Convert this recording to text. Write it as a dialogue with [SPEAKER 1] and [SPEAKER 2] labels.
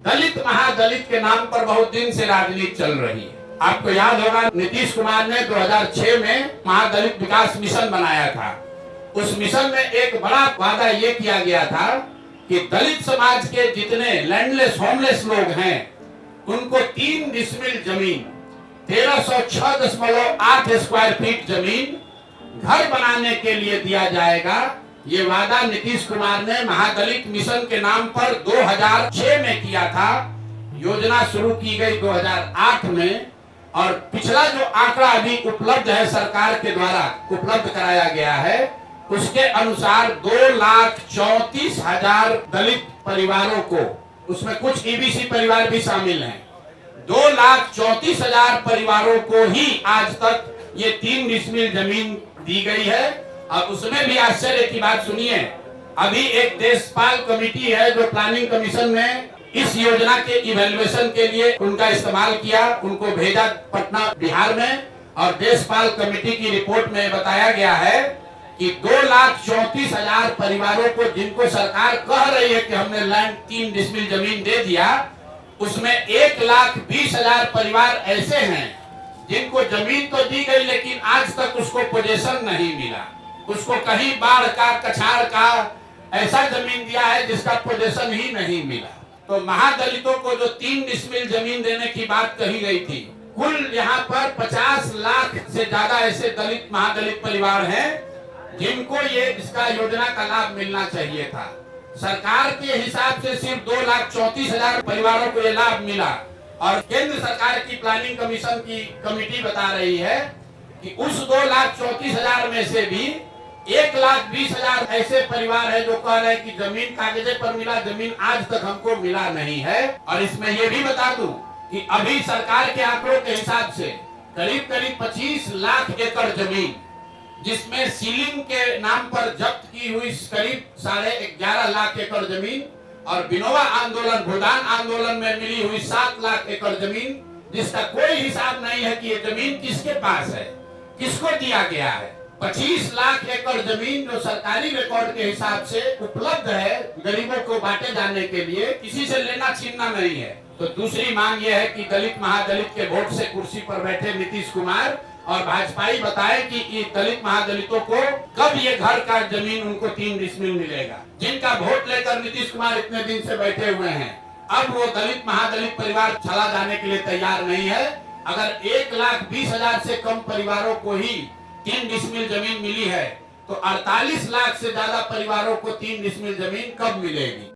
[SPEAKER 1] दलित महादलित के नाम पर बहुत दिन से राजनीति चल रही है। आपको याद होगा नीतीश कुमार ने 2006 में महादलित विकास मिशन बनाया था। उस मिशन में एक बड़ा वादा ये किया गया था कि दलित समाज के जितने लैंडलेस होमलेस लोग हैं उनको 3 डिसमिल जमीन 1306.8 स्क्वायर फीट जमीन घर बनाने के लिए दिया जाएगा। ये वादा नीतीश कुमार ने महादलित मिशन के नाम पर 2006 में किया था। योजना शुरू की गई 2008 में और पिछला जो आंकड़ा अभी उपलब्ध है सरकार के द्वारा उपलब्ध कराया गया है उसके अनुसार 2,34,000 दलित परिवारों को, उसमें कुछ ईबीसी परिवार भी शामिल हैं, 2,34,000 परिवारों को ही आज तक ये 3 डिसमिल जमीन दी गई है। और उसमें भी आश्चर्य की बात सुनिए, अभी एक देशपाल कमेटी है जो प्लानिंग कमीशन में इस योजना के इवैल्यूएशन के लिए उनका इस्तेमाल किया, उनको भेजा पटना बिहार में और देशपाल कमेटी की रिपोर्ट में बताया गया है कि 2,34,000 परिवारों को जिनको सरकार कह रही है कि हमने लैंड 3 डिसमिल जमीन दे दिया, उसमें 1,20,000 परिवार ऐसे हैं जिनको जमीन तो दी गई लेकिन आज तक उसको पोजेशन नहीं मिला। उसको कहीं बाढ़ का कछाड़ का ऐसा जमीन दिया है जिसका पोजेशन ही नहीं मिला। तो महादलितों को जो 3 डिसमिल जमीन देने की बात कही गई थी, कुल यहाँ पर 50 लाख से ज्यादा ऐसे दलित महादलित परिवार हैं जिनको ये इसका योजना का लाभ मिलना चाहिए था। सरकार के हिसाब से सिर्फ 2,34,000 परिवारों को ये लाभ मिला और केंद्र सरकार की प्लानिंग कमीशन की कमेटी बता रही है कि उस 2,34,000 में से भी 1,20,000 ऐसे परिवार है जो कह रहे हैं कि जमीन कागजे पर मिला, जमीन आज तक हमको मिला नहीं है। और इसमें ये भी बता दूं कि अभी सरकार के आंकड़ों के हिसाब से करीब 25 लाख एकड़ जमीन, जिसमें सीलिंग के नाम पर जब्त की हुई करीब 11.5 लाख एकड़ जमीन और विनोबा आंदोलन भूदान आंदोलन में मिली हुई 7 लाख एकड़ जमीन, जिसका कोई हिसाब नहीं है कि ये जमीन किसके पास है, किसको दिया गया है। 25 लाख एकड़ जमीन जो सरकारी रिकॉर्ड के हिसाब से उपलब्ध है गरीबों को बांटे जाने के लिए, किसी से लेना छीनना नहीं है। तो दूसरी मांग यह है कि दलित महादलित के वोट से कुर्सी पर बैठे नीतीश कुमार और भाजपाई बताए कि ये दलित महादलितों को कब ये घर का जमीन उनको 3 डिसमिल मिलेगा। जिनका वोट लेकर नीतीश कुमार इतने दिन से बैठे हुए हैं, अब वो दलित महादलित परिवार चला जाने के लिए तैयार नहीं है। अगर 1,20,000 से कम परिवारों को ही 3 डिसमिल जमीन मिली है तो 48 लाख से ज्यादा परिवारों को 3 डिसमिल जमीन कब मिलेगी।